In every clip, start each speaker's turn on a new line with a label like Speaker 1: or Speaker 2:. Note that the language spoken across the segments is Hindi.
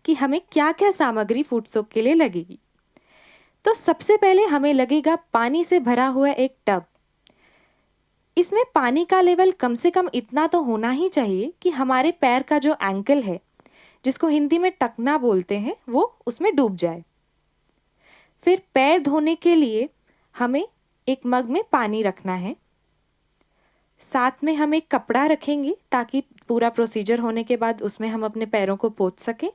Speaker 1: कि हमें क्या क्या सामग्री फुट सोक के लिए लगेगी। तो सबसे पहले हमें लगेगा पानी से भरा हुआ एक टब। इसमें पानी का लेवल कम से कम इतना तो होना ही चाहिए कि हमारे पैर का जो एंकल है, जिसको हिंदी में टकना बोलते हैं, वो उसमें डूब जाए। फिर पैर धोने के लिए हमें एक मग में पानी रखना है। साथ में हम एक कपड़ा रखेंगे ताकि पूरा प्रोसीजर होने के बाद उसमें हम अपने पैरों को पोंछ सकें।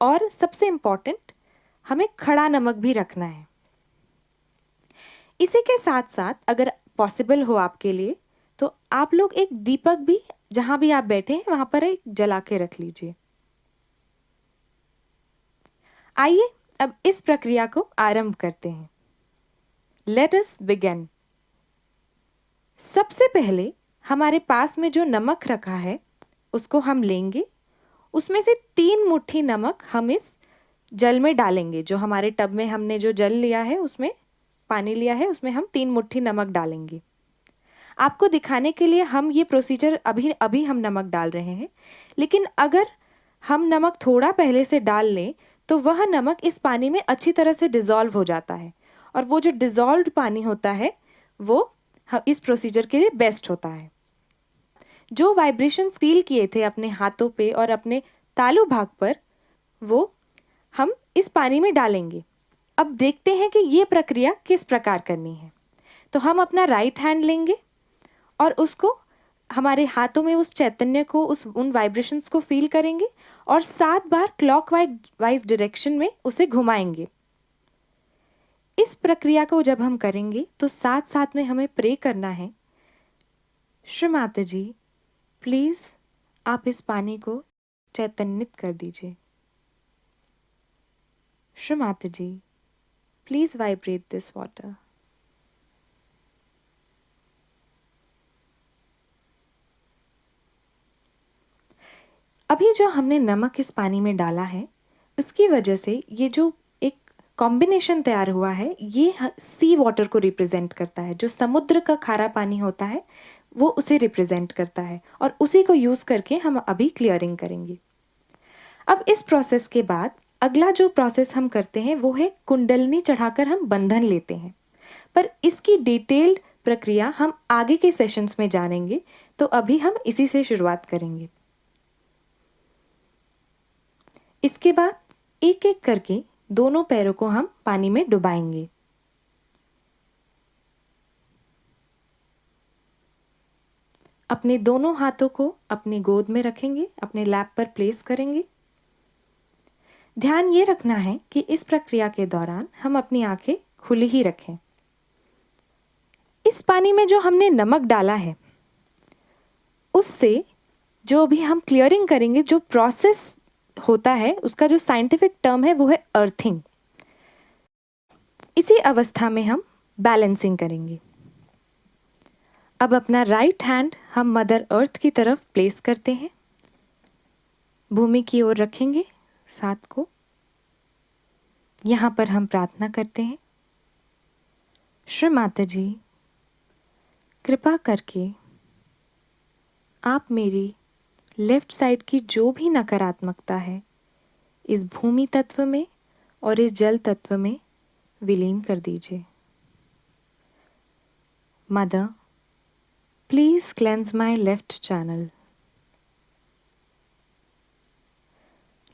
Speaker 1: और सबसे इम्पॉर्टेंट, हमें खड़ा नमक भी रखना है। इसी के साथ साथ अगर पॉसिबल हो आपके लिए तो आप लोग एक दीपक भी जहाँ भी आप बैठे हैं वहाँ पर एक जला के रख लीजिए। आइए अब इस प्रक्रिया को आरंभ करते हैं। Let us begin. सबसे पहले हमारे पास में जो नमक रखा है उसको हम लेंगे। उसमें से 3 मुट्ठी नमक हम इस जल में डालेंगे। जो हमारे टब में हमने जो जल लिया है, उसमें पानी लिया है, उसमें हम 3 मुट्ठी नमक डालेंगे। आपको दिखाने के लिए हम ये प्रोसीजर अभी अभी हम नमक डाल रहे हैं, लेकिन अगर हम नमक थोड़ा पहले से डाल लें तो वह नमक इस पानी में अच्छी तरह से डिज़ोल्व हो जाता है, और वो जो डिज़ोल्व्ड पानी होता है वो इस प्रोसीजर के लिए बेस्ट होता है। जो वाइब्रेशंस फील किए थे अपने हाथों पे और अपने तालू भाग पर, वो हम इस पानी में डालेंगे। अब देखते हैं कि ये प्रक्रिया किस प्रकार करनी है। तो हम अपना राइट हैंड लेंगे और उसको हमारे हाथों में उस चैतन्य को, उन वाइब्रेशंस को फील करेंगे और 7 बार क्लॉकवाइज डायरेक्शन में उसे घुमाएंगे। इस प्रक्रिया को जब हम करेंगे तो साथ साथ में हमें प्रे करना है, श्री माता जी प्लीज़ आप इस पानी को चैतन्यित कर दीजिए। श्री माता जी प्लीज़ वाइब्रेट दिस वाटर। अभी जो हमने नमक इस पानी में डाला है, उसकी वजह से ये जो एक कॉम्बिनेशन तैयार हुआ है, ये सी वाटर को रिप्रेजेंट करता है। जो समुद्र का खारा पानी होता है वो उसे रिप्रेजेंट करता है, और उसी को यूज़ करके हम अभी क्लियरिंग करेंगे। अब इस प्रोसेस के बाद अगला जो प्रोसेस हम करते हैं वो है कुंडलनी चढ़ाकर हम बंधन लेते हैं, पर इसकी डिटेल्ड प्रक्रिया हम आगे के सेशंस में जानेंगे, तो अभी हम इसी से शुरुआत करेंगे। इसके बाद एक एक करके दोनों पैरों को हम पानी में डुबाएंगे। अपने दोनों हाथों को अपनी गोद में रखेंगे, अपने लैप पर प्लेस करेंगे। ध्यान ये रखना है कि इस प्रक्रिया के दौरान हम अपनी आंखें खुली ही रखें। इस पानी में जो हमने नमक डाला है उससे जो भी हम क्लियरिंग करेंगे, जो प्रोसेस होता है उसका जो साइंटिफिक टर्म है वो है अर्थिंग। इसी अवस्था में हम बैलेंसिंग करेंगे। अब अपना राइट हैंड हम मदर अर्थ की तरफ प्लेस करते हैं, भूमि की ओर रखेंगे हाथ को। यहाँ पर हम प्रार्थना करते हैं, श्री माता जी कृपा करके आप मेरी लेफ्ट साइड की जो भी नकारात्मकता है इस भूमि तत्व में और इस जल तत्व में विलीन कर दीजिए। Mother please cleanse my left channel.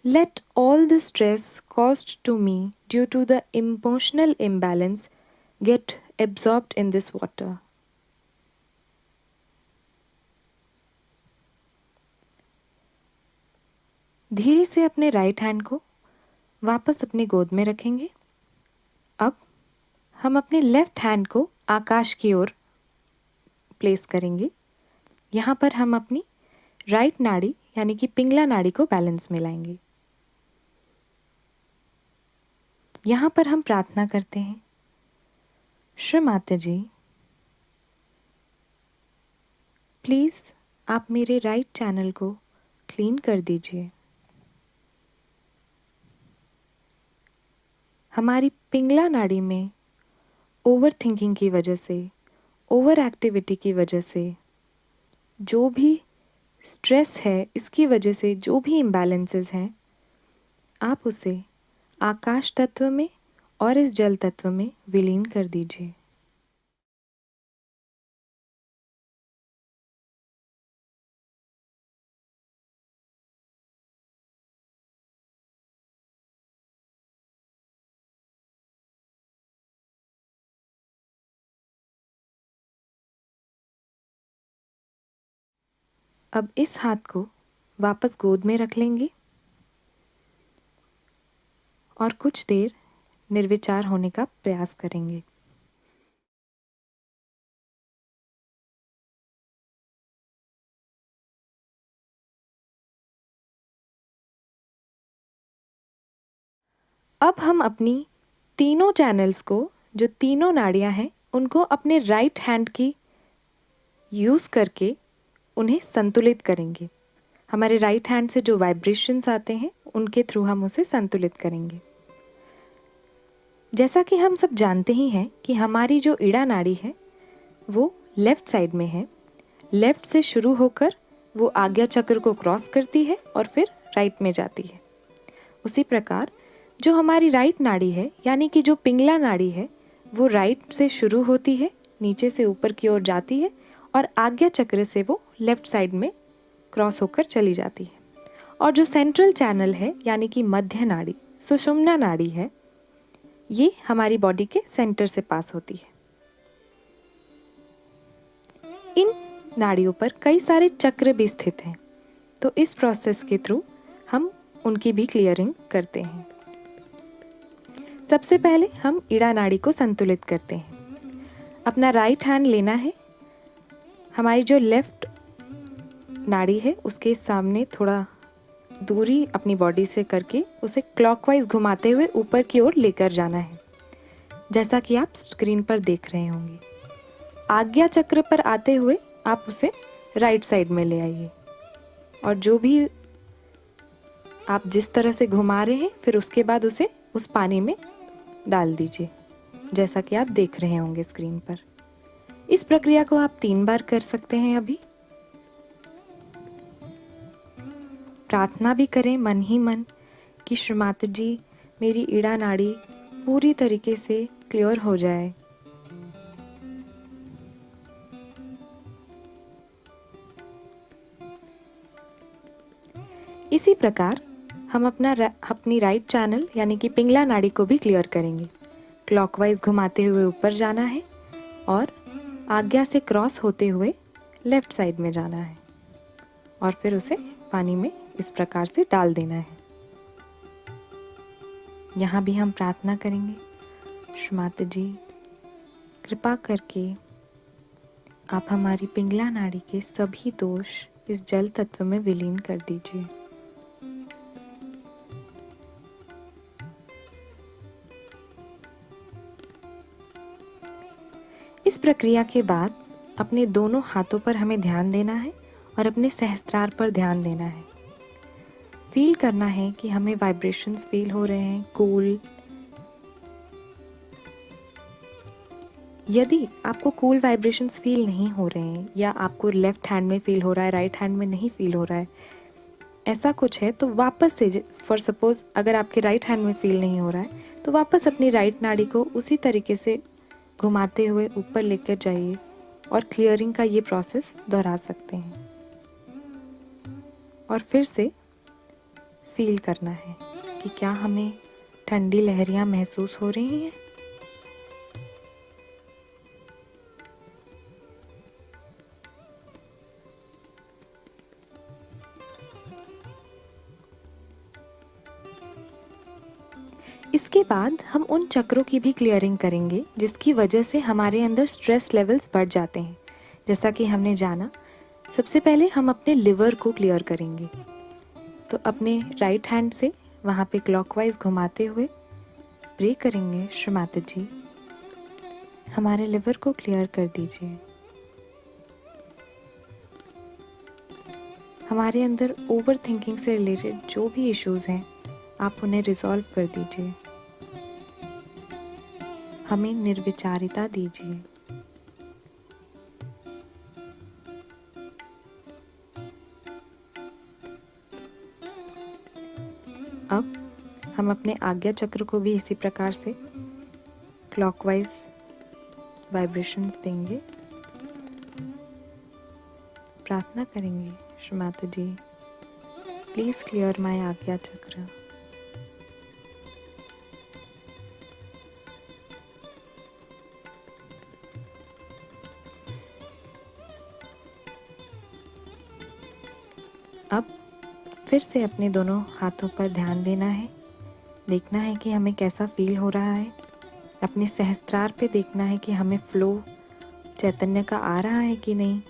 Speaker 1: Let all the stress caused to me due to the emotional imbalance get absorbed in this water. धीरे से अपने राइट हैंड को वापस अपनी गोद में रखेंगे। अब हम अपने लेफ्ट हैंड को आकाश की ओर प्लेस करेंगे। यहाँ पर हम अपनी राइट नाड़ी यानी कि पिंगला नाड़ी को बैलेंस में लाएंगे। यहाँ पर हम प्रार्थना करते हैं, श्री माता जी प्लीज़ आप मेरे राइट चैनल को क्लीन कर दीजिए। हमारी पिंगला नाड़ी में ओवर थिंकिंग की वजह से, ओवर एक्टिविटी की वजह से, जो भी स्ट्रेस है, इसकी वजह से जो भी इम्बैलेंसेस हैं, आप उसे आकाश तत्व में और इस जल तत्व में विलीन कर दीजिए। अब इस हाथ को वापस गोद में रख लेंगे और कुछ देर निर्विचार होने का प्रयास करेंगे। अब हम अपनी तीनों चैनल्स को, जो तीनों नाड़ियां हैं, उनको अपने राइट हैंड की यूज़ करके उन्हें संतुलित करेंगे। हमारे राइट हैंड से जो वाइब्रेशंस आते हैं उनके थ्रू हम उसे संतुलित करेंगे। जैसा कि हम सब जानते ही हैं कि हमारी जो इड़ा नाड़ी है वो लेफ़्ट साइड में है। लेफ़्ट से शुरू होकर वो आज्ञा चक्र को क्रॉस करती है और फिर राइट में जाती है। उसी प्रकार जो हमारी राइट नाड़ी है, यानी कि जो पिंगला नाड़ी है, वो राइट से शुरू होती है, नीचे से ऊपर की ओर जाती है और आज्ञा चक्र से वो लेफ़्ट साइड में क्रॉस होकर चली जाती है। और जो सेंट्रल चैनल है, यानी कि मध्य नाड़ी, सुषुम्ना नाड़ी है, ये हमारी बॉडी के सेंटर से पास होती है। इन नाड़ियों पर कई सारे चक्र भी स्थित हैं, तो इस प्रोसेस के थ्रू हम उनकी भी क्लियरिंग करते हैं। सबसे पहले हम इड़ा नाड़ी को संतुलित करते हैं। अपना राइट हैंड लेना है, हमारी जो लेफ्ट नाड़ी है उसके सामने थोड़ा दूरी अपनी बॉडी से करके उसे क्लॉकवाइज घुमाते हुए ऊपर की ओर लेकर जाना है, जैसा कि आप स्क्रीन पर देख रहे होंगे। आज्ञा चक्र पर आते हुए आप उसे राइट साइड में ले आइए और जो भी आप जिस तरह से घुमा रहे हैं फिर उसके बाद उसे उस पानी में डाल दीजिए, जैसा कि आप देख रहे होंगे स्क्रीन पर। इस प्रक्रिया को आप 3 बार कर सकते हैं। अभी प्रार्थना भी करें मन ही मन कि श्रीमाता जी, मेरी इड़ा नाड़ी पूरी तरीके से क्लियर हो जाए। इसी प्रकार हम अपनी राइट चैनल यानी कि पिंगला नाड़ी को भी क्लियर करेंगे। क्लॉकवाइज घुमाते हुए ऊपर जाना है और आज्ञा से क्रॉस होते हुए लेफ्ट साइड में जाना है और फिर उसे पानी में इस प्रकार से डाल देना है। यहाँ भी हम प्रार्थना करेंगे, श्रीमाता जी, कृपा करके आप हमारी पिंगला नाड़ी के सभी दोष इस जल तत्व में विलीन कर दीजिए। इस प्रक्रिया के बाद अपने दोनों हाथों पर हमें ध्यान देना है और अपने सहस्त्रार पर ध्यान देना है। फील करना है कि हमें वाइब्रेशंस फील हो रहे हैं, कूल। यदि आपको कूल वाइब्रेशंस फील नहीं हो रहे हैं या आपको लेफ्ट हैंड में फील हो रहा है, राइट हैंड में नहीं फील हो रहा है, ऐसा कुछ है तो वापस से, फॉर सपोज अगर आपके राइट हैंड में फील नहीं हो रहा है तो वापस अपनी राइट नाड़ी को उसी तरीके से घुमाते हुए ऊपर लेकर जाइए और क्लियरिंग का ये प्रोसेस दोहरा सकते हैं। और फिर से फील करना है कि क्या हमें ठंडी लहरियां महसूस हो रही हैं। इसके बाद हम उन चक्रों की भी क्लियरिंग करेंगे जिसकी वजह से हमारे अंदर स्ट्रेस लेवल्स बढ़ जाते हैं। जैसा कि हमने जाना, सबसे पहले हम अपने लिवर को क्लियर करेंगे। तो अपने राइट हैंड से वहाँ पे क्लॉकवाइज घुमाते हुए प्रे करेंगे, श्रीमाता जी, हमारे लिवर को क्लियर कर दीजिए। हमारे अंदर ओवर थिंकिंग से रिलेटेड जो भी इश्यूज़ हैं, आप उन्हें रिजॉल्व कर दीजिए। हमें निर्विचारिता दीजिए। अब हम अपने आज्ञा चक्र को भी इसी प्रकार से क्लॉकवाइज वाइब्रेशंस देंगे। प्रार्थना करेंगे, श्री माता जी प्लीज क्लियर माय आज्ञा चक्र। अब फिर से अपने दोनों हाथों पर ध्यान देना है, देखना है कि हमें कैसा फील हो रहा है। अपने सहस्त्रार पे देखना है कि हमें फ्लो चैतन्य का आ रहा है कि नहीं।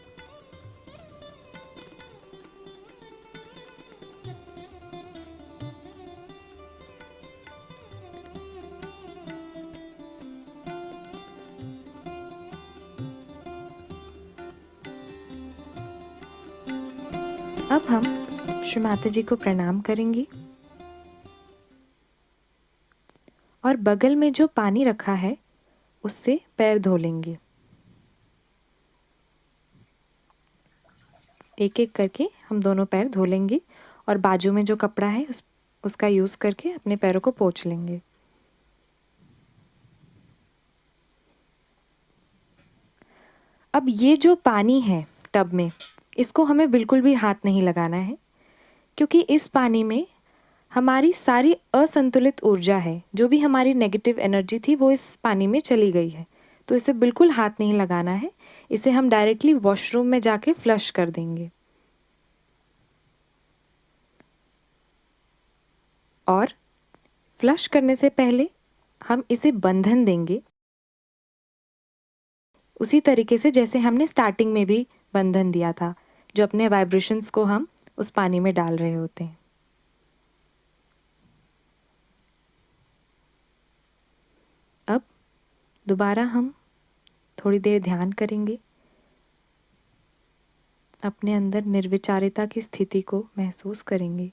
Speaker 1: अब हम श्री माता जी को प्रणाम करेंगे और बगल में जो पानी रखा है उससे पैर धो लेंगे। एक एक करके हम दोनों पैर धो लेंगे और बाजू में जो कपड़ा है उसका यूज़ करके अपने पैरों को पोंछ लेंगे। अब ये जो पानी है टब में, इसको हमें बिल्कुल भी हाथ नहीं लगाना है, क्योंकि इस पानी में हमारी सारी असंतुलित ऊर्जा है, जो भी हमारी नेगेटिव एनर्जी थी वो इस पानी में चली गई है। तो इसे बिल्कुल हाथ नहीं लगाना है, इसे हम डायरेक्टली वॉशरूम में जाके फ्लश कर देंगे। और फ्लश करने से पहले हम इसे बंधन देंगे, उसी तरीके से जैसे हमने स्टार्टिंग में भी बंधन दिया था, जो अपने वाइब्रेशंस को हम उस पानी में डाल रहे होते हैं। अब दोबारा हम थोड़ी देर ध्यान करेंगे, अपने अंदर निर्विचारिता की स्थिति को महसूस करेंगे।